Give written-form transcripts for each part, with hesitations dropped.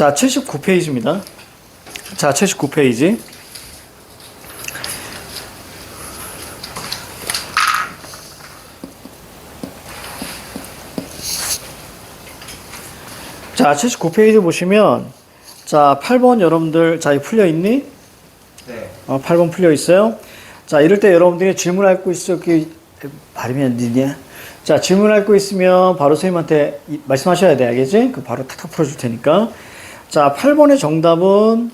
자, 79페이지입니다. 자, 79페이지. 자, 79페이지 보시면, 자, 8번 여러분들, 자, 이거 풀려있니? 네. 8번 풀려있어요? 자, 이럴 때 여러분들이 질문할 거 있어, 발음이 안 되냐? 자, 질문할 거 있으면 바로 선생님한테 말씀하셔야 돼, 알겠지? 그 바로 탁탁 풀어줄 테니까. 자, 8번의 정답은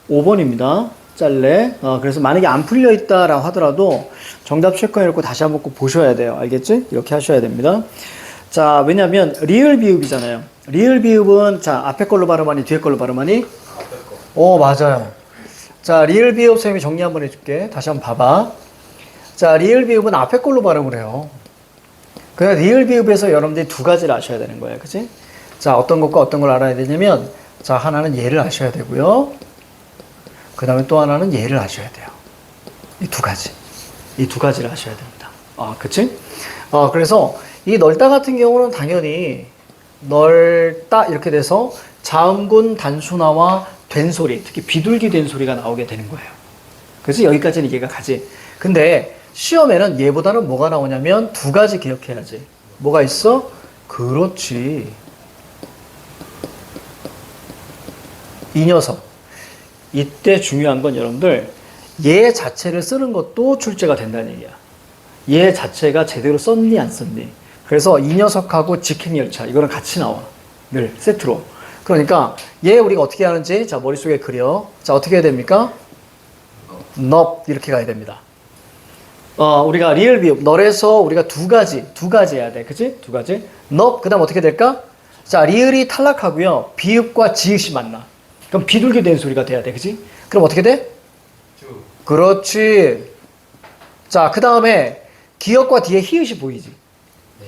5번입니다. 짤래. 그래서 만약에 안 풀려있다라고 하더라도 정답 체크해놓고 다시 한번 꼭 보셔야 돼요. 알겠지? 이렇게 하셔야 됩니다. 자, 왜냐면 리을 비읍이잖아요. 리을 비읍은 자, 앞에 걸로 발음하니 뒤에 걸로 발음하니? 앞에 거. 맞아요. 자, 리을 비읍 선생님이 정리 한번 해줄게. 다시 한번 봐봐. 자, 리을 비읍은 앞에 걸로 발음을 해요. 그래서 리을 비읍에서 여러분들이 두 가지를 아셔야 되는 거예요. 그치? 자, 어떤 것과 어떤 걸 알아야 되냐면, 자, 하나는 얘를 아셔야 되고요. 그 다음에 또 하나는 얘를 아셔야 돼요. 이 두 가지. 이 두 가지를 아셔야 됩니다. 그치? 그래서 이 넓다 같은 경우는 당연히 넓다 이렇게 돼서 자음군 단순화와 된 소리, 특히 비둘기 된 소리가 나오게 되는 거예요. 그래서 여기까지는 이해가 가지. 근데 시험에는 얘보다는 뭐가 나오냐면 두 가지 기억해야지. 뭐가 있어? 그렇지. 이 녀석. 이때 중요한 건 여러분들 얘 자체를 쓰는 것도 출제가 된다는 얘기야. 얘 자체가 제대로 썼니 안 썼니. 그래서 이 녀석하고 직행열차 이거는 같이 나와. 늘 세트로. 그러니까 얘 우리가 어떻게 하는지 자 머릿속에 그려. 자 어떻게 해야 됩니까? 넙 이렇게 가야 됩니다. 우리가 리을 비읍 널에서 우리가 두 가지 해야 돼. 그치? 두 가지. 넙 그다음 어떻게 될까? 자 리을이 탈락하고요. 비읍과 지읒이 만나. 그럼 비둘기 된 소리가 돼야 돼. 그치? 그럼 어떻게 돼? 그렇지. 자 그다음에 기역과 뒤에 히읗이 보이지.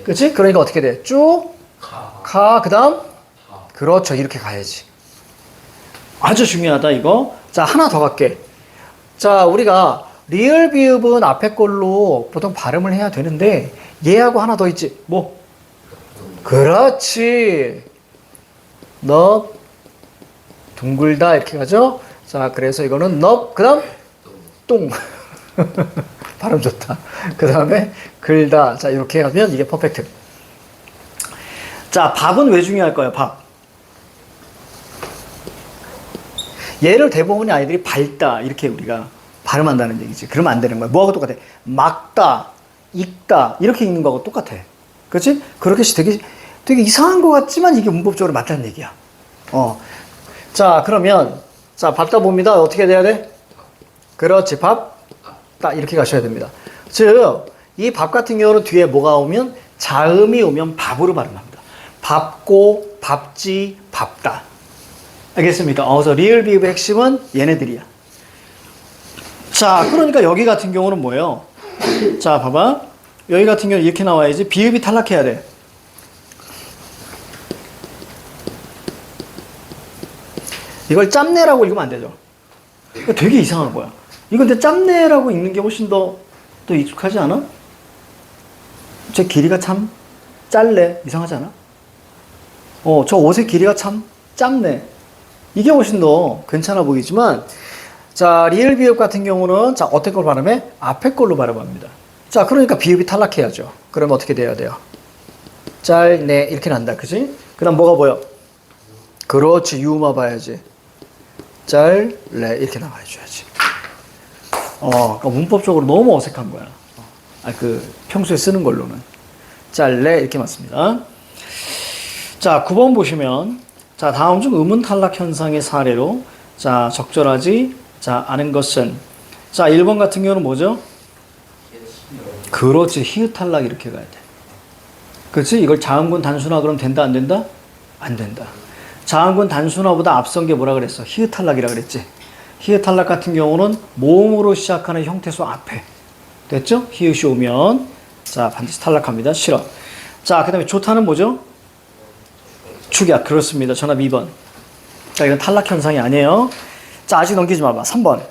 그치? 그러니까 어떻게 돼? 쭉 가 그다음 그렇죠. 이렇게 가야지. 아주 중요하다 이거. 자 하나 더 갈게. 자 우리가 리을 비읍은 앞에 걸로 보통 발음을 해야 되는데 얘하고 하나 더 있지. 뭐? 그렇지. 너 둥글다 이렇게 가죠. 자 그래서 이거는 너 그다음 똥. 발음 좋다. 그 다음에 글다. 자 이렇게 하면 이게 퍼펙트. 자 밥은 왜 중요할까요? 밥. 얘를 대부분의 아이들이 밝다 이렇게 우리가 발음한다는 얘기지. 그러면 안 되는 거야. 뭐하고 똑같아? 막다, 읽다 이렇게 읽는 거하고 똑같아. 그렇지? 그렇게 되게 이상한 것 같지만 이게 문법적으로 맞다는 얘기야. 자 그러면 자 밥다 봅니다. 어떻게 돼야 돼? 그렇지. 밥. 딱 이렇게 가셔야 됩니다. 즉, 이 밥 같은 경우는 뒤에 뭐가 오면 자음이 오면 밥으로 발음합니다. 밥고, 밥지, 밥다. 알겠습니까? 그래서 리을 비읍의 핵심은 얘네들이야. 자, 그러니까 여기 같은 경우는 뭐예요? 자, 봐봐. 여기 같은 경우는 이렇게 나와야지. 비읍이 탈락해야 돼. 이걸 짬내라고 읽으면 안 되죠. 이거 되게 이상한 거야. 이건 근데 짬내라고 읽는 게 훨씬 더 익숙하지 않아? 제 길이가 참 짤래. 이상하지 않아? 저 옷의 길이가 참 짧네. 이게 훨씬 더 괜찮아 보이지만, 자, 리을 비읍 같은 경우는, 자, 어떤 걸 발음해? 앞에 걸로 발음합니다. 자, 그러니까 비읍이 탈락해야죠. 그러면 어떻게 돼야 돼요? 짤네. 이렇게 난다. 그지? 그 다음 뭐가 보여? 그렇지. 유마 봐야지. 짤래. 이렇게 나와줘야지. 그러니까 문법적으로 너무 어색한 거야. 평소에 쓰는 걸로는. 짤래, 이렇게 맞습니다. 자, 9번 보시면, 자, 다음 중 음운 탈락 현상의 사례로, 자, 적절하지, 자, 아는 것은, 자, 1번 같은 경우는 뭐죠? 그렇지, 히읗 탈락 이렇게 가야 돼. 그렇지? 이걸 자음군 단순화 그럼 된다, 안 된다? 안 된다. 자음군 단순화보다 앞선 게 뭐라 그랬어? 히읗 탈락이라 그랬지. 히읗 탈락 같은 경우는 모음으로 시작하는 형태수 앞에. 됐죠? 히읗이 오면 자 반드시 탈락합니다. 싫어. 자 그 다음에 좋다는 뭐죠? 축약. 그렇습니다. 정답 2번. 자 이건 탈락 현상이 아니에요. 자 아직 넘기지 마봐. 3번.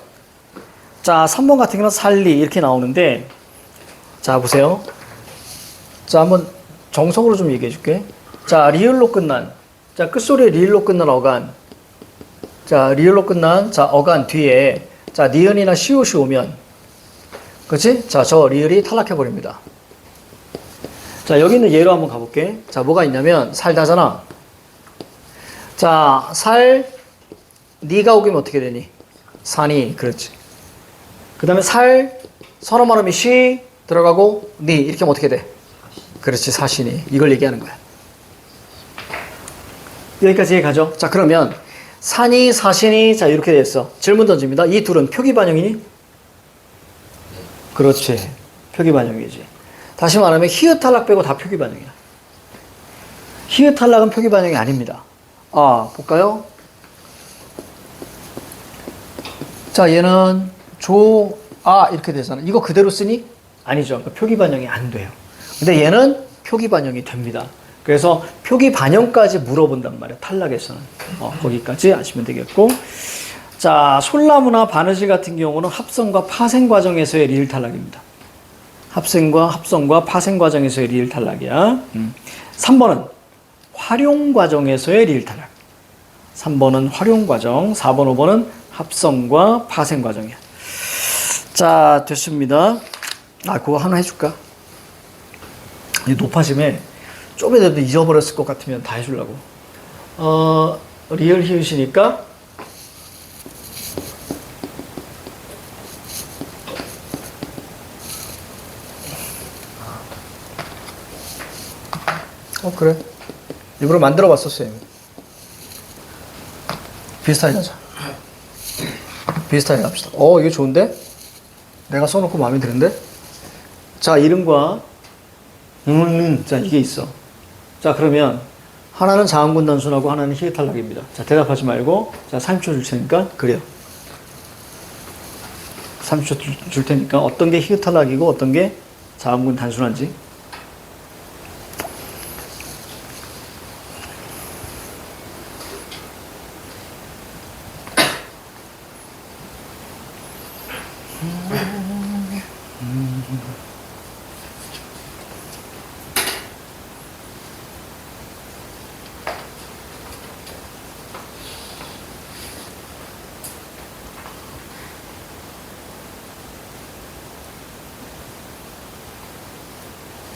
자 3번 같은 경우는 살리 이렇게 나오는데 자 보세요. 자 한번 정석으로 좀 얘기해 줄게. 자 리을로 끝난 자, 끝소리에 리을로 끝난 어간. 자, 리을로 끝난, 자, 어간 뒤에, 자, 니은이나 시옷이 오면, 그치? 자, 저 리을이 탈락해버립니다. 자, 여기 있는 예로 한번 가볼게. 자, 뭐가 있냐면, 살다잖아. 자, 니가 오기면 어떻게 되니? 산이, 그렇지. 그 다음에 선어 말하면 시, 들어가고, 니, 이렇게 하면 어떻게 돼? 그렇지, 사시니. 이걸 얘기하는 거야. 여기까지 가죠. 자, 그러면, 산이, 사신이, 자, 이렇게 됐어. 질문 던집니다. 이 둘은 표기 반영이니? 그렇지. 표기 반영이지. 다시 말하면, 히읗 탈락 빼고 다 표기 반영이야. 히읗 탈락은 표기 반영이 아닙니다. 아, 볼까요? 자, 얘는 이렇게 되잖아. 이거 그대로 쓰니? 아니죠. 그러니까 표기 반영이 안 돼요. 근데 얘는 표기 반영이 됩니다. 그래서 표기 반영까지 물어본단 말이에요. 탈락에서는. 거기까지 아시면 되겠고. 자, 솔나무나 바느질 같은 경우는 합성과 파생 과정에서의 리을 탈락입니다. 합성과 파생 과정에서의 리을 탈락이야. 3번은 활용 과정에서의 리을 탈락. 3번은 활용 과정, 4번, 5번은 합성과 파생 과정이야. 자, 됐습니다. 그거 하나 해줄까? 이 높아짐에 좀이라도 잊어버렸을 것 같으면 다 해주려고. 리을 히읗이니까 그래. 일부러 만들어 봤었어요. 비슷하게 하자. 비슷하게 합시다. 이거 좋은데? 내가 써놓고 마음에 드는데? 자, 이름과 자, 이게 있어. 자, 그러면 하나는 자음군 단순하고 하나는 히읗 탈락입니다. 자, 대답하지 말고, 자, 30초 줄 테니까 그래요. 30초 줄 테니까 어떤 게 히읗 탈락이고 어떤 게 자음군 단순한지.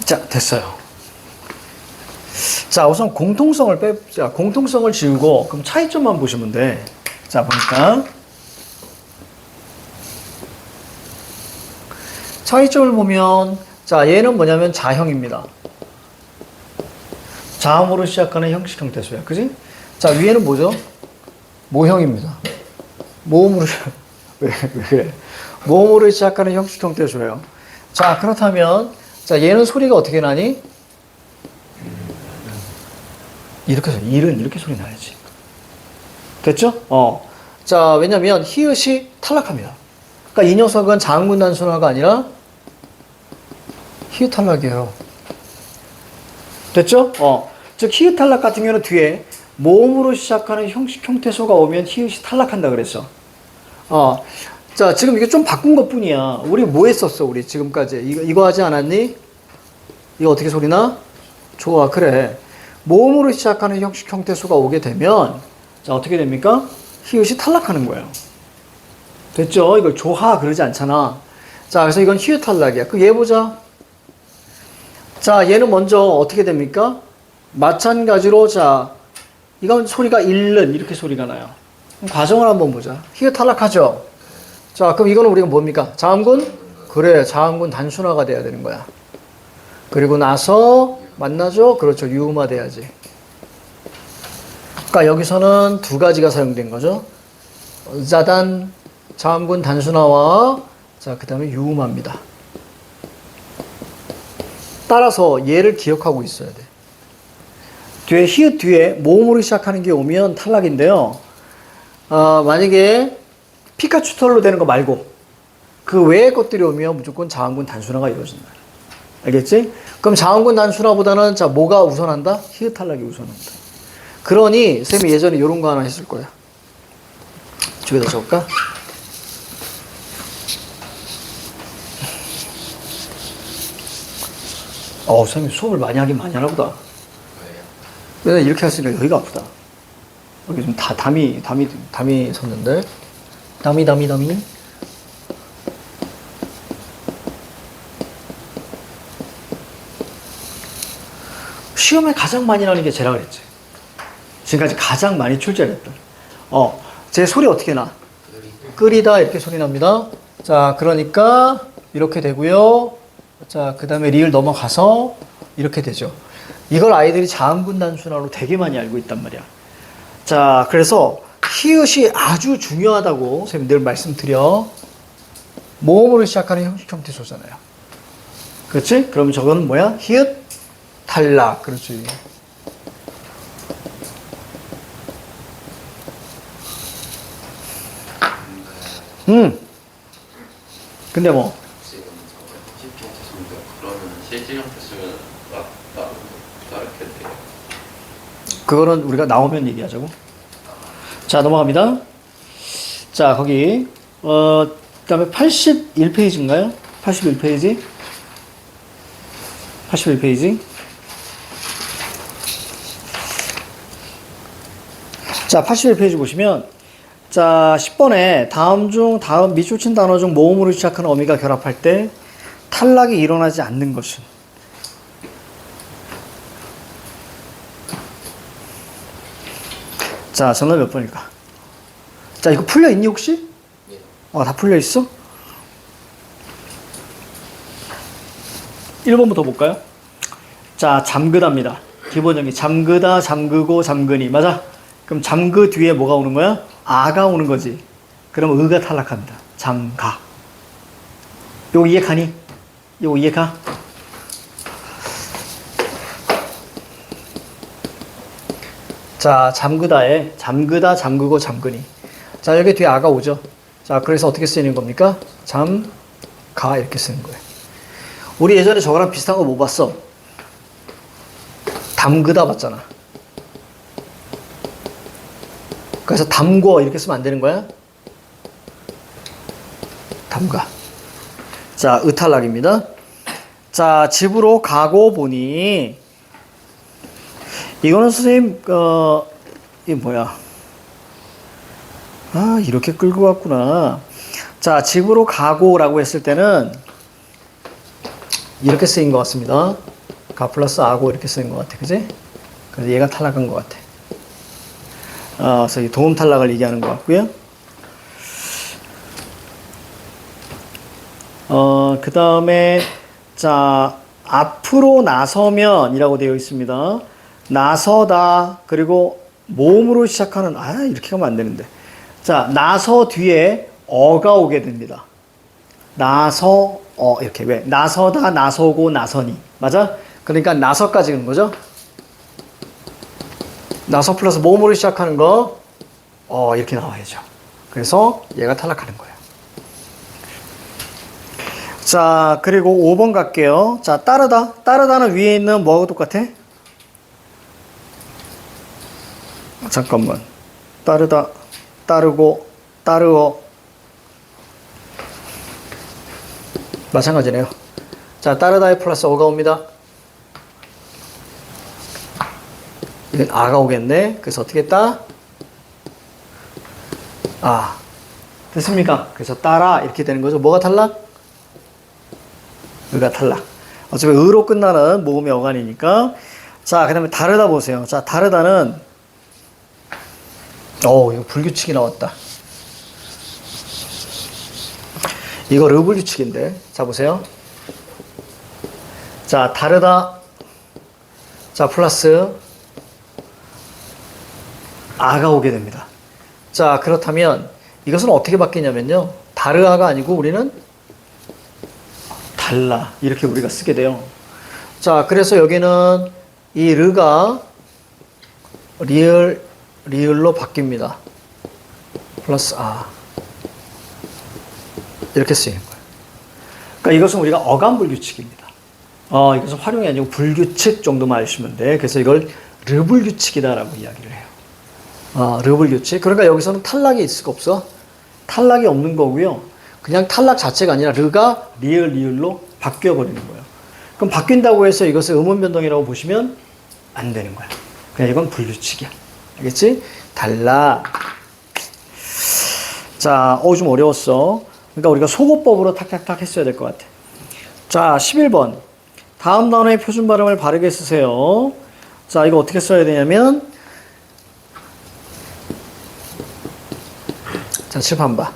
자, 됐어요. 자, 우선 공통성을 지우고, 그럼 차이점만 보시면 돼. 자, 보니까. 차이점을 보면, 자, 얘는 뭐냐면 자형입니다. 자음으로 시작하는 형식 형태수야. 그지? 자, 위에는 뭐죠? 모형입니다. 모음으로, 왜 그래? 모음으로 시작하는 형식 형태수예요. 자, 그렇다면, 자, 얘는 소리가 어떻게 나니? 이렇게 해서 일은 이렇게 소리 나야지. 됐죠? 자, 왜냐면 히읗이 탈락합니다. 그러니까 이 녀석은 자음군 단순화가 아니라 히읗 탈락이에요. 됐죠? 즉 히읗 탈락 같은 경우는 뒤에 모음으로 시작하는 형식 형태소가 오면 히읗이 탈락한다 그랬어. 자, 지금 이게 좀 바꾼 것 뿐이야. 우리 뭐 했었어, 우리 지금까지? 이거 하지 않았니? 이거 어떻게 소리나? 좋아, 그래. 모음으로 시작하는 형식 형태수가 오게 되면, 자, 어떻게 됩니까? 히읗이 탈락하는 거예요. 됐죠? 이걸 조하 그러지 않잖아. 자, 그래서 이건 히읗 탈락이야. 그 얘 보자. 자, 얘는 먼저 어떻게 됩니까? 마찬가지로, 자, 이건 소리가 잃는, 이렇게 소리가 나요. 그럼 과정을 한번 보자. 히읗 탈락하죠? 자, 그럼 이거는 우리가 뭡니까? 자음군? 그래, 자음군 단순화가 돼야 되는 거야. 그리고 나서, 맞나죠? 그렇죠. 유음화 돼야지. 그러니까 여기서는 두 가지가 사용된 거죠. 자단, 자음군 단순화와, 자, 그 다음에 유음화입니다. 따라서 얘를 기억하고 있어야 돼. 뒤에, 히읗 뒤에 모음으로 시작하는 게 오면 탈락인데요. 만약에 피카츄 털로 되는 거 말고 그 외의 것들이 오면 무조건 자음군 단순화가 이루어진다. 알겠지? 그럼 자음군 단순화보다는 자 뭐가 우선한다? 히읗 탈락이 우선한다. 그러니 쌤이 예전에 이런 거 하나 했을 거야. 저기다 적을까? 쌤이 수업을 많이 하긴 많이 하나 보다. 왜 이렇게 할 수 있는 여기가 아프다. 여기 좀 담이 섰는데. 담이. 시험에 가장 많이 나오는 게 쟤라 그랬지. 지금까지 가장 많이 출제했던. 제 소리 어떻게 나? 끓이다 이렇게 소리 납니다. 자, 그러니까 이렇게 되고요. 자, 그 다음에 리을 넘어가서 이렇게 되죠. 이걸 아이들이 자음군 단순화로 되게 많이 알고 있단 말이야. 자, 그래서 히읗이 아주 중요하다고 선생님 늘 말씀드려. 모음으로 시작하는 형식 형태 소잖아요. 그렇지? 그럼 저건 뭐야? 히읗 탈락. 그렇지. 근데 뭐? 그러면 실질 형태 쓰면 다르게 돼요. 그거는 우리가 나오면 얘기하자고. 자, 넘어갑니다. 자, 거기 그다음에 81페이지인가요? 81페이지. 81페이지. 자, 81페이지 보시면 자, 10번에 다음 밑줄 단어 중 모음으로 시작하는 어미가 결합할 때 탈락이 일어나지 않는 것은. 자, 정답 몇 번일까? 자, 이거 풀려 있니 혹시? 네. 다 풀려 있어? 1번부터 볼까요? 자, 잠그다입니다. 기본형이 잠그다, 잠그고, 잠그니. 맞아? 그럼 잠그 뒤에 뭐가 오는 거야? 아가 오는 거지. 그럼 의가 탈락합니다. 잠가. 요거 이해가니? 요거 이해가? 자, 잠그다에 잠그다, 잠그고, 잠그니. 자, 여기 뒤에 아가 오죠. 자, 그래서 어떻게 쓰이는 겁니까? 잠가 이렇게 쓰는 거예요. 우리 예전에 저거랑 비슷한 거 뭐 봤어? 담그다 봤잖아. 그래서 담궈 이렇게 쓰면 안 되는 거야? 담가. 자, 의탈락입니다. 자, 집으로 가고 보니 이거는 선생님 이게 뭐야? 이렇게 끌고 왔구나. 자, 집으로 가고라고 했을 때는 이렇게 쓰인 것 같습니다. 가 플러스 아고 이렇게 쓰인 것 같아. 그지? 그래서 얘가 탈락한 것 같아. 그래서 이 도움 탈락을 얘기하는 것 같고요. 그 다음에, 자, 앞으로 나서면이라고 되어 있습니다. 나서다, 그리고 모음으로 시작하는, 이렇게 가면 안 되는데. 자, 나서 뒤에 어가 오게 됩니다. 나서, 이렇게. 왜? 나서다, 나서고, 나서니. 맞아? 그러니까 나서까지 는 거죠? 나서 플러스 모음으로 시작하는 거, 이렇게 나와야죠. 그래서 얘가 탈락하는 거예요. 자, 그리고 5번 갈게요. 자, 따르다. 따르다는 위에 있는 뭐하고 똑같아? 잠깐만. 따르다, 따르고, 따르어. 마찬가지네요. 자, 따르다에 플러스 어가 옵니다. 이건 아가 오겠네. 그래서 어떻게 했다? 됐습니까? 그래서 따라 이렇게 되는 거죠. 뭐가 탈락? 의가 탈락. 어차피 의로 끝나는 모음의 어간이니까. 자, 그 다음에 다르다 보세요. 자, 다르다는 이거 불규칙이 나왔다. 이거 르불규칙인데. 자, 보세요. 자, 다르다. 자, 플러스 아가 오게 됩니다. 자, 그렇다면 이것은 어떻게 바뀌냐면요. 다르아가 아니고 우리는 달라. 이렇게 우리가 쓰게 돼요. 자, 그래서 여기는 이 르가 리을로 바뀝니다. 플러스 아. 이렇게 쓰이는 거예요. 그러니까 이것은 우리가 어간불규칙입니다. 이것은 활용이 아니고 불규칙 정도만 아시면 돼. 그래서 이걸 르불규칙이다라고 이야기를 해요. 르불규칙. 그러니까 여기서는 탈락이 있을 수가 없어. 탈락이 없는 거고요. 그냥 탈락 자체가 아니라 르가 리을로 바뀌어버리는 거예요. 그럼 바뀐다고 해서 이것을 음운 변동이라고 보시면 안 되는 거야. 그냥 이건 분류치기야. 알겠지? 달라. 자, 좀 어려웠어. 그러니까 우리가 소거법으로 탁탁탁 했어야 될 것 같아. 자, 11번. 다음 단어의 표준 발음을 바르게 쓰세요. 자, 이거 어떻게 써야 되냐면, 자, 칠판 봐.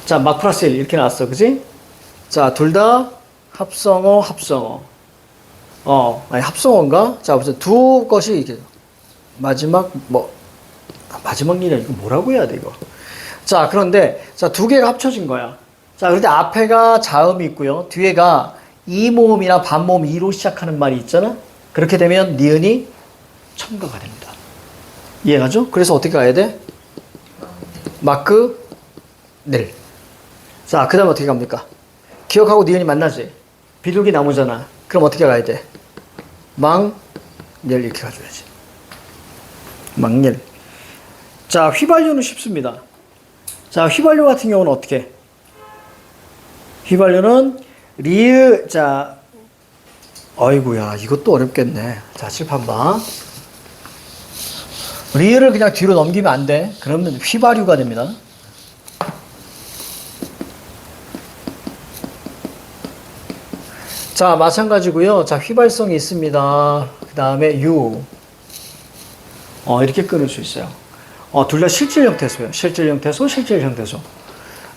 자, 막 플러스 1 이렇게 나왔어. 그지? 자, 둘 다 합성어, 합성어. 아니, 합성어인가? 자, 무슨 두 것이 이렇게. 마지막, 마지막 일이야. 이거 뭐라고 해야 돼, 이거. 자, 그런데, 자, 두 개가 합쳐진 거야. 자, 그런데 앞에가 자음이 있고요. 뒤에가 이모음이나 반모음 이로 시작하는 말이 있잖아? 그렇게 되면 니은이 첨가가 됩니다. 이해가죠? 그래서 어떻게 가야 돼? 마크, 늘. 자, 그 다음에 어떻게 갑니까? 기억하고 니은이 만나지? 비둘기 나무잖아. 그럼 어떻게 가야 돼? 망, 열 이렇게 가줘야지. 망열. 자, 휘발유는 쉽습니다. 자, 휘발유 같은 경우는 어떻게? 휘발유는 리을, 자, 어이구야, 이것도 어렵겠네. 자, 칠판 봐. 리을을 그냥 뒤로 넘기면 안 돼. 그러면 휘발유가 됩니다. 자, 마찬가지고요. 자, 휘발성이 있습니다. 그 다음에 유. 이렇게 끊을 수 있어요. 둘 다 실질 형태소예요. 실질 형태소, 실질 형태소.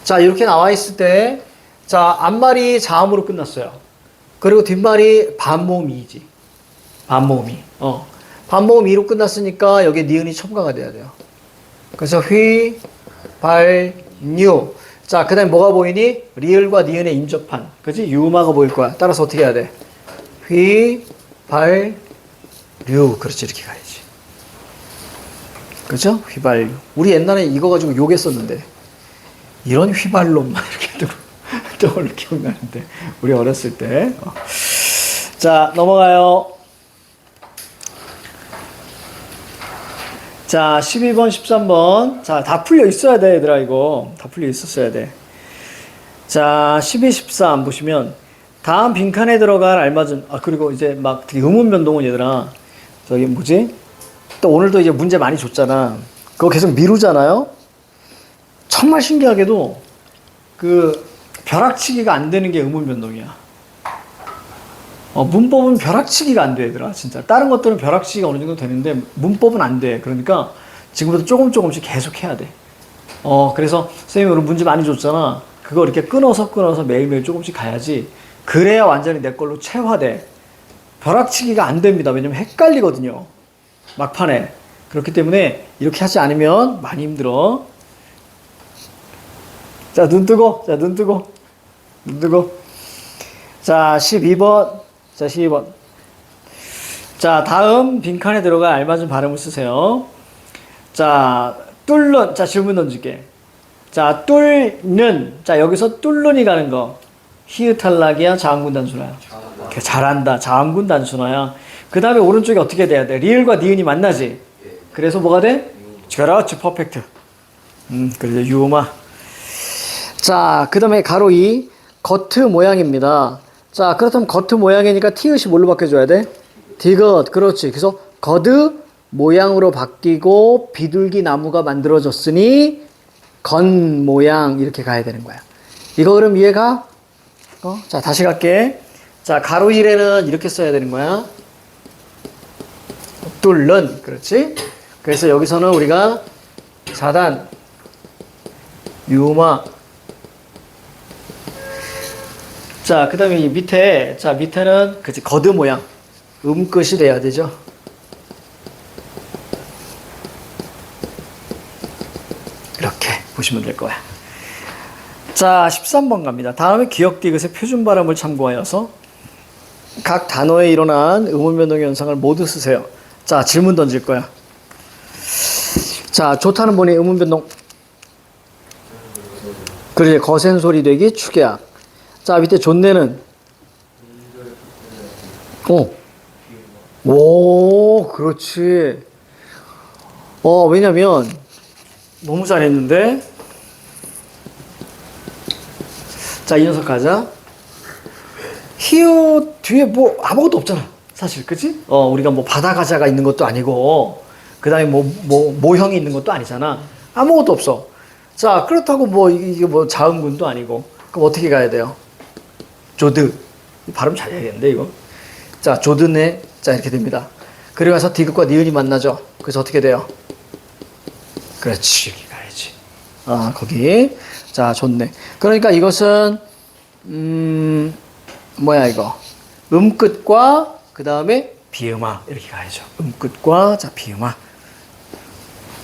자, 이렇게 나와 있을 때, 자, 앞말이 자음으로 끝났어요. 그리고 뒷말이 반모음이지. 반모음이. 반모음 이로 끝났으니까 여기에 니은이 첨가가 돼야 돼요. 그래서 휘, 발, 뉴. 자, 그 다음에 뭐가 보이니? 리을과 니은의 인접한. 그지? 유마가 보일 거야. 따라서 어떻게 해야 돼? 휘, 발, 류. 그렇지, 이렇게 가야지. 그죠? 휘발유. 우리 옛날에 이거 가지고 욕했었는데, 이런 휘발놈만 이렇게 떠올려 기억나는데, 우리 어렸을 때. 자, 넘어가요. 자, 12번, 13번. 자, 다 풀려 있어야 돼, 얘들아, 이거. 다 풀려 있었어야 돼. 자, 12, 13 보시면, 다음 빈칸에 들어갈 알맞은, 그리고 이제 막 되게 음운 변동은 얘들아, 저기 뭐지? 또 오늘도 이제 문제 많이 줬잖아. 그거 계속 미루잖아요? 정말 신기하게도, 벼락치기가 안 되는 게 음운 변동이야. 문법은 벼락치기가 안 돼, 얘들아, 진짜. 다른 것들은 벼락치기가 어느 정도 되는데, 문법은 안 돼. 그러니까, 지금부터 조금씩 계속 해야 돼. 그래서, 선생님이 오늘 문제 많이 줬잖아. 그거 이렇게 끊어서 매일매일 조금씩 가야지. 그래야 완전히 내 걸로 체화돼. 벼락치기가 안 됩니다. 왜냐면 헷갈리거든요. 막판에. 그렇기 때문에, 이렇게 하지 않으면 많이 힘들어. 자, 눈 뜨고. 자, 12번. 자, 12번. 자, 다음 빈칸에 들어갈 알맞은 발음을 쓰세요. 자, 뚫는. 자, 질문 던질게. 자, 뚫는. 자, 여기서 뚫는이 가는 거. 히읗 탈락이야? 자음군 단순화야? 잘한다. 자음군 단순화야. 그 다음에 오른쪽에 어떻게 돼야 돼? 리을과 니은이 만나지? 그래서 뭐가 돼? 그렇지, 퍼펙트. 그래서 유마. 자, 그 다음에 가로 2. 겉 모양입니다. 자, 그렇다면 겉 모양이니까 티읕이 뭘로 바뀌어줘야 돼? 디귿. 그렇지. 그래서 겉 모양으로 바뀌고 비둘기 나무가 만들어졌으니 건 모양 이렇게 가야 되는 거야. 이거 그럼 이해가? 자, 다시 갈게. 자, 가로 1에는 이렇게 써야 되는 거야. 뚫는. 그렇지? 그래서 여기서는 우리가 4단 유마. 자, 그 다음에 이 밑에, 자, 밑에는, 그치, 거드 모양. 음끝이 돼야 되죠. 이렇게 보시면 될 거야. 자, 13번 갑니다. 다음에 기역 디귿의 표준 발음을 참고하여서 각 단어에 일어난 음운 변동 현상을 모두 쓰세요. 자, 질문 던질 거야. 자, 좋다는 분이 음운 변동. 그러지, 거센 소리 되기, 축약. 자, 밑에 존내는 오, 그렇지. 왜냐면 너무 잘했는데. 자, 이 녀석 가자. 히읗 뒤에 뭐 아무것도 없잖아. 사실, 그치? 우리가 뭐 바다 과자가 있는 것도 아니고, 그 다음에 모형이 있는 것도 아니잖아. 아무것도 없어. 자, 그렇다고 뭐, 이게 뭐 자음군도 아니고. 그럼 어떻게 가야 돼요? 조드. 발음 잘 해야겠는데, 이거. 자, 조드네. 자, 이렇게 됩니다. 그리고 나서 디귿과 니은이 만나죠. 그래서 어떻게 돼요? 그렇지, 여기 가야지. 아, 거기. 자, 좋네. 그러니까 이것은, 뭐야, 이거. 음끝과, 그 다음에 비음아. 이렇게 가야죠. 음끝과, 자, 비음아.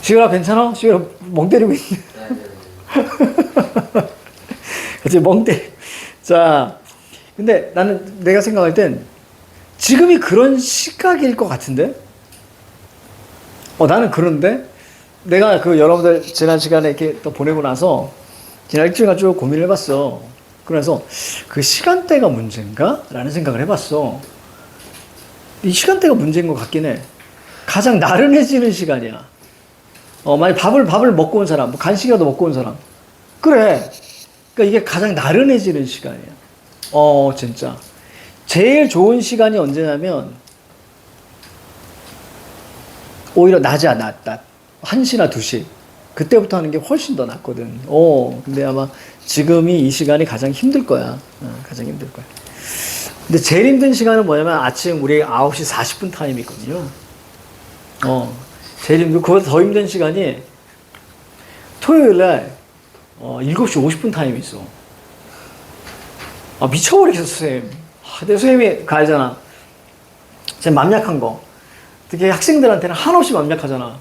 시우라, 괜찮아? 시우라, 멍 때리고 있네. 그치, 멍 때리. 자, 근데 나는 내가 생각할 땐 지금이 그런 시각일 것 같은데? 나는 그런데? 내가 그 여러분들 지난 시간에 이렇게 또 보내고 나서 지난 일주일간 쭉 고민을 해봤어. 그래서 그 시간대가 문제인가? 라는 생각을 해봤어. 이 시간대가 문제인 것 같긴 해. 가장 나른해지는 시간이야. 만약 밥을 먹고 온 사람, 뭐 간식이라도 먹고 온 사람. 그래. 그러니까 이게 가장 나른해지는 시간이야. 진짜. 제일 좋은 시간이 언제냐면, 오히려 낮이야, 낮. 1시나 2시. 그때부터 하는 게 훨씬 더 낫거든. 근데 아마 지금이 이 시간이 가장 힘들 거야. 가장 힘들 거야. 근데 제일 힘든 시간은 뭐냐면 아침 우리 9시 40분 타임이 있거든요. 제일 힘들고, 그보다 더 힘든 시간이 토요일 날 7시 50분 타임이 있어. 미쳐버리겠어, 선생님. 근데 선생님이 가야잖아. 제가 맘약한 거. 특히 학생들한테는 한없이 맘약하잖아.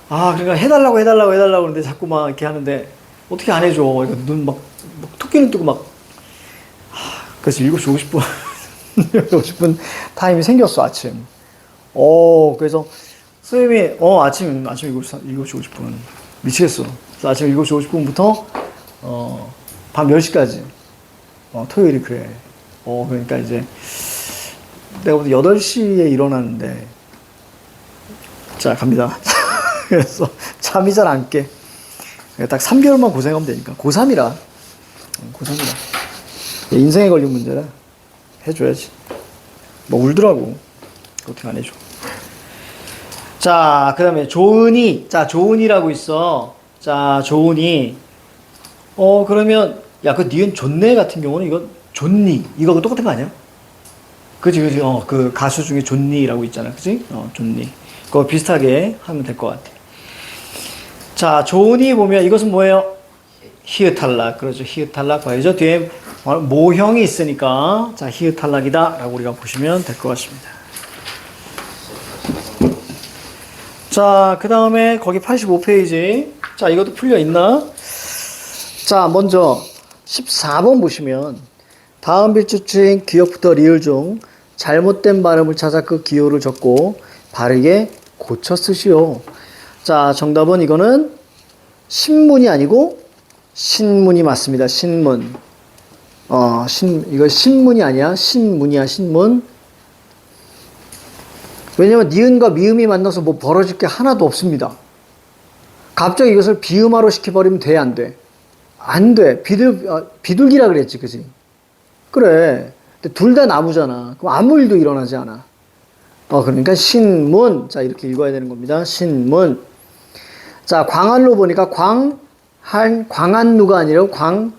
그러니까 해달라고 그러는데 자꾸 막 이렇게 하는데 어떻게 안 해줘. 그러니까 눈 막 토끼는 뜨고 막. 그래서 7시 50분, 50분 타임이 생겼어, 아침. 그래서 선생님이, 아침 7시 50분. 미치겠어. 그래서 아침 7시 50분부터, 밤 10시까지. 토요일이 그래. 그러니까 이제, 내가 보다 8시에 일어나는데, 자, 갑니다. 그래서 잠이 잘 안 깨. 딱 3개월만 고생하면 되니까. 고3이라. 고3이라. 인생에 걸린 문제라. 해줘야지. 뭐 울더라고. 어떻게 안 해줘. 자, 그 다음에 조은이. 자, 조은이라고 있어. 자, 조은이. 그러면, 야, 그 니은 존네 같은 경우는 이거 존니. 이거 똑같은 거 아니야? 그치. 그 가수 중에 존니라고 있잖아. 그치? 존니. 그거 비슷하게 하면 될 것 같아. 자, 조은이 보면 이것은 뭐예요? 히읗 탈락. 그렇죠. 히읗 탈락 봐야죠. 뒤에 모형이 있으니까. 자, 히읗 탈락이다. 라고 우리가 보시면 될 것 같습니다. 자, 그 다음에 거기 85페이지. 자, 이것도 풀려 있나? 자, 먼저 14번 보시면 다음 빌주칭 기역부터 리을 중 잘못된 발음을 찾아 그 기호를 적고 바르게 고쳐 쓰시오. 자, 정답은 이거는 신문이 아니고 신문이 맞습니다. 신문. 이거 신문이 아니야. 신문이야, 신문. 왜냐면 니은과 미음이 만나서 뭐 벌어질 게 하나도 없습니다. 갑자기 이것을 비음화로 시켜버리면 돼, 안 돼? 안 돼. 비둘기라 그랬지, 그지? 그래. 둘 다 나무잖아. 그럼 아무 일도 일어나지 않아. 그러니까 신문. 자, 이렇게 읽어야 되는 겁니다. 신문. 자, 광안로 보니까 광안루가 아니라 광할르.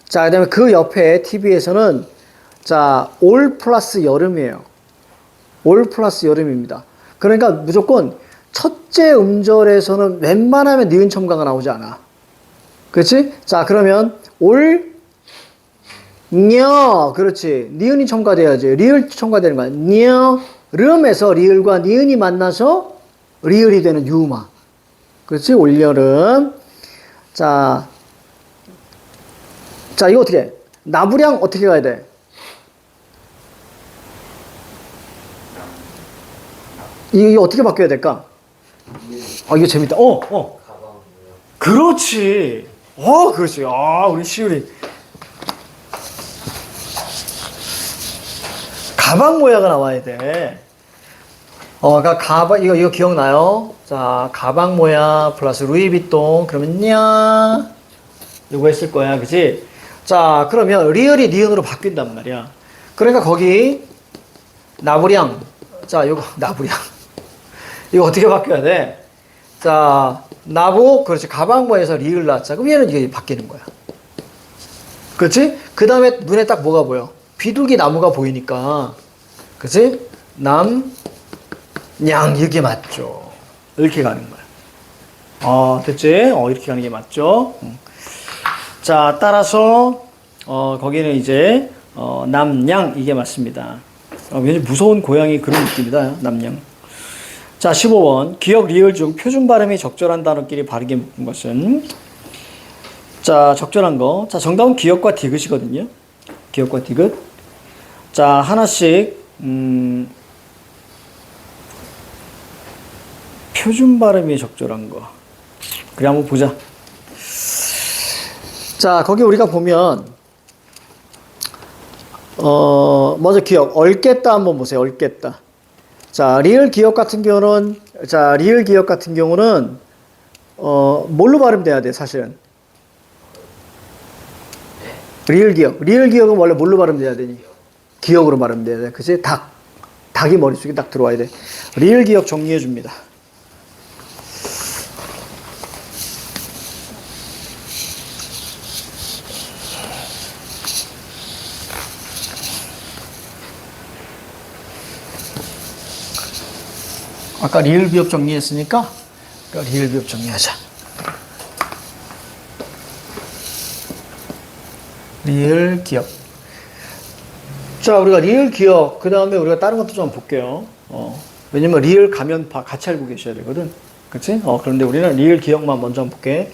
자, 그 다음에 그 옆에 TV에서는 자, 올 플러스 여름이에요. 올 플러스 여름입니다. 그러니까 무조건 첫째 음절에서는 웬만하면 니은 첨가가 나오지 않아. 그렇지? 자, 그러면 그렇지. 니은이 첨가돼야지. 리을 첨가되는 거야. 름에서 리을과 니은이 만나서 리을이 되는 유마. 그렇지? 올여름. 자, 이거 어떻게 해? 나부량 어떻게 가야 돼? 이게 어떻게 바뀌어야 될까? 이거 재밌다. 그렇지. 그렇지. 우리 시우리. 가방 모야가 나와야 돼. 그러니까 가방, 이거 기억나요? 자, 가방 모야 플러스 루이비통. 그러면 이거 했을 거야. 그치? 자, 그러면 리을이 니은으로 바뀐단 말이야. 그러니까 거기 나부량. 자, 요거 나부량. 이거 어떻게 바뀌어야 돼? 자, 나부, 그렇지. 가방모에서 리을 낳자. 그럼 얘는 이게 바뀌는 거야. 그렇지? 그 다음에 눈에 딱 뭐가 보여? 비둘기 나무가 보이니까. 그렇지? 남, 양, 이게 맞죠. 이렇게 가는 거야. 됐지? 이렇게 가는 게 맞죠? 자, 따라서, 거기는 이제, 남, 양, 이게 맞습니다. 왠지 무서운 고양이 그런 느낌이다. 남, 양. 자, 15번. 기역, 리을 중 표준 발음이 적절한 단어끼리 바르게 묶은 것은? 자, 적절한 거. 자, 정답은 기역과 디귿이거든요. 기역과 디귿. 자, 하나씩, 표준 발음이 적절한 거. 그래, 한번 보자. 자, 거기 우리가 보면, 먼저 기역. 얽겠다 한번 보세요. 얽겠다. 자, 리을 기역 같은 경우는, 뭘로 발음돼야 돼, 사실은? 리을 기역은 원래 뭘로 발음돼야 되니? 기역으로 발음돼야 돼. 그치? 닭이 머릿속에 딱 들어와야 돼. 리을 기역 정리해 줍니다. 아까 리을 기역 정리했으니까 리을 기역 정리하자. 리을 기역. 자, 우리가 리을 기역, 그 다음에 우리가 다른 것도 좀 볼게요. 왜냐면 리을 가면 같이 알고 계셔야 되거든. 그치? 그런데 우리는 리을 기역만 먼저 한번 볼게.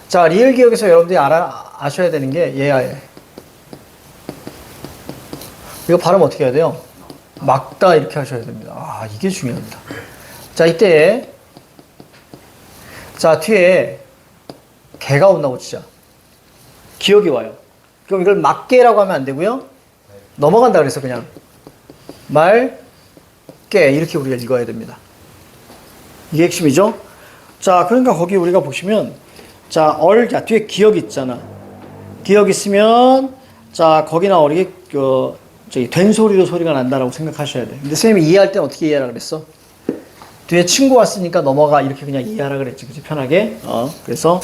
자, 리을 기역에서 여러분들이 아셔야 되는 게 얘야, 얘. 이거 발음 어떻게 해야 돼요? 막다 이렇게 하셔야 됩니다. 이게 중요합니다. 자, 이때, 자, 뒤에 개가 온다고 치자. 기억이 와요. 그럼 이걸 막개라고 하면 안 되고요. 넘어간다 그래서 그냥 말개 이렇게 우리가 읽어야 됩니다. 이게 핵심이죠. 자, 그러니까 거기 우리가 보시면 자, 자, 뒤에 기억 있잖아. 기억 있으면 자, 거기나 어리게 된 소리로 소리가 난다라고 생각하셔야 돼. 근데 선생님이 이해할 때는 어떻게 이해하라 그랬어? 뒤에 친구 왔으니까 넘어가 이렇게 그냥 이해하라 그랬지. 그치? 편하게. 그래서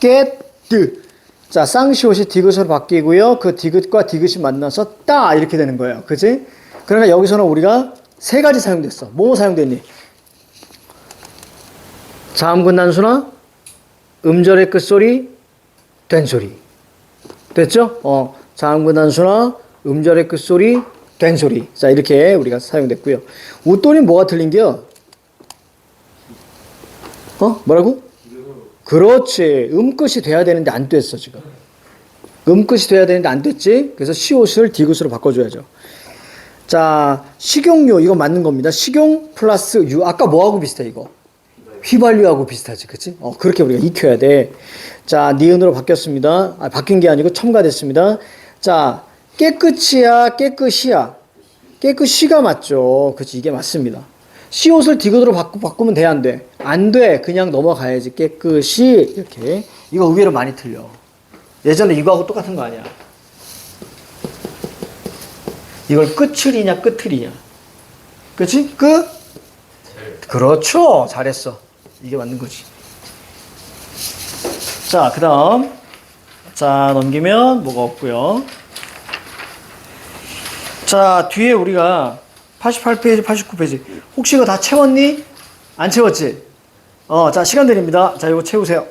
겟드. 자, 쌍시옷이 디귿으로 바뀌고요. 그 디귿과 디귿이 만나서 따 이렇게 되는 거예요. 그치? 그러니까 여기서는 우리가 세 가지 사용됐어. 뭐뭐 사용됐니? 자음근 단수나 음절의 끝소리, 된소리. 됐죠? 자음근 단수나 음절의 끝소리, 된소리. 자, 이렇게 우리가 사용됐고요. 웃돌이 뭐가 틀린겨? 뭐라고? 그렇지. 음끝이 돼야 되는데 안 됐어, 지금. 음끝이 돼야 되는데 안 됐지? 그래서 시옷을 디귿으로 바꿔줘야죠. 자, 식용유. 이거 맞는 겁니다. 식용 플러스 유. 아까 뭐하고 비슷해, 이거? 휘발유하고 비슷하지, 그치? 그렇게 우리가 익혀야 돼. 자, 니은으로 바뀌었습니다. 바뀐 게 아니고 첨가됐습니다. 자, 깨끗이야, 깨끗이야. 깨끗이가 맞죠. 그치, 이게 맞습니다. 시옷을 디귿으로 바꾸면 돼, 안 돼? 안 돼. 그냥 넘어가야지. 깨끗이. 이렇게. 이거 의외로 많이 틀려. 예전에 이거하고 똑같은 거 아니야. 이걸 끝을이냐, 끝을이냐. 그치? 그렇죠. 잘했어. 이게 맞는 거지. 자, 그 다음. 자, 넘기면 뭐가 없고요. 자, 뒤에 우리가 88페이지, 89페이지. 혹시 이거 다 채웠니? 안 채웠지? 자, 시간 드립니다. 자, 이거 채우세요.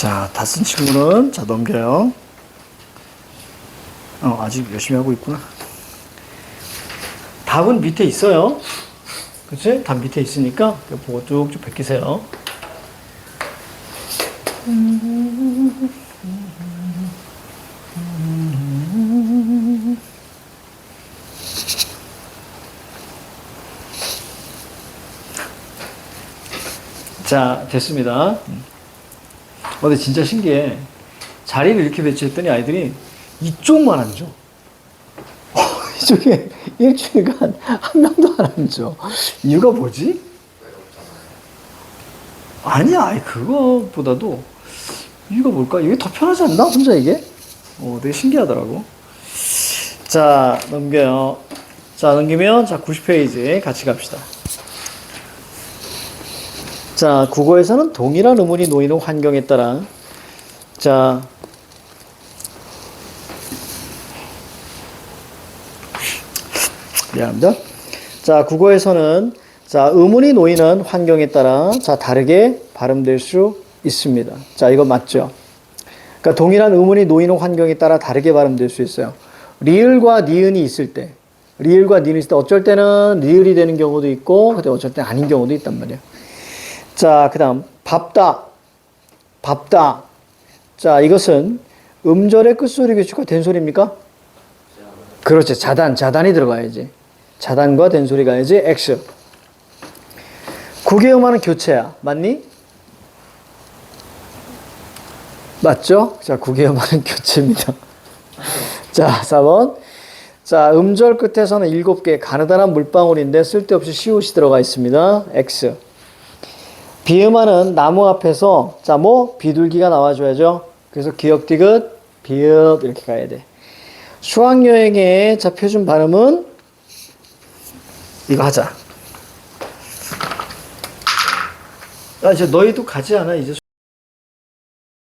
자, 다 쓴 친구는 자 넘겨요. 아직 열심히 하고 있구나. 답은 밑에 있어요. 그치? 답 밑에 있으니까 보고 쭉쭉 베끼세요. 자, 됐습니다. 근데 진짜 신기해. 자리를 이렇게 배치했더니 아이들이 이쪽만 앉아. 이쪽에 일주일간 한 명도 안 앉아. 이유가 뭐지? 아니야, 아니, 그거보다도 이유가 뭘까? 이게 더 편하지 않나? 혼자 이게? 되게 신기하더라고. 자, 넘겨요. 자, 넘기면, 자, 90페이지 같이 갑시다. 자, 국어에서는 동일한 의문이 놓이는 환경에 따라, 자, 미안합니다. 자, 국어에서는 자, 의문이 놓이는 환경에 따라 자, 다르게 발음될 수 있습니다. 자, 이거 맞죠? 그러니까 동일한 의문이 놓이는 환경에 따라 다르게 발음될 수 있어요. 리을과 니은이 있을 때, 리을과 니은이 있을 때 어쩔 때는 리을이 되는 경우도 있고, 근데 어쩔 때는 아닌 경우도 있단 말이에요. 자, 그 다음 밥다, 밥다. 자, 이것은 음절의 끝소리 교체가 된소리입니까? 그렇지. 자단이 들어가야지. 자단과 된소리 가야지. X. 국외음화는 교체야. 맞니? 맞죠? 자, 국외음화는 교체입니다. 자, 4번. 자, 음절 끝에서는 7개 가느다란 물방울인데 쓸데없이 시옷이 들어가 있습니다. X. 비음화는 나무 앞에서 자, 비둘기가 나와줘야죠. 그래서 기역 디귿 비읍 이렇게 가야 돼. 수학여행의 자, 표준 발음은 이거 하자. 이제 너희도 가지 않아? 이제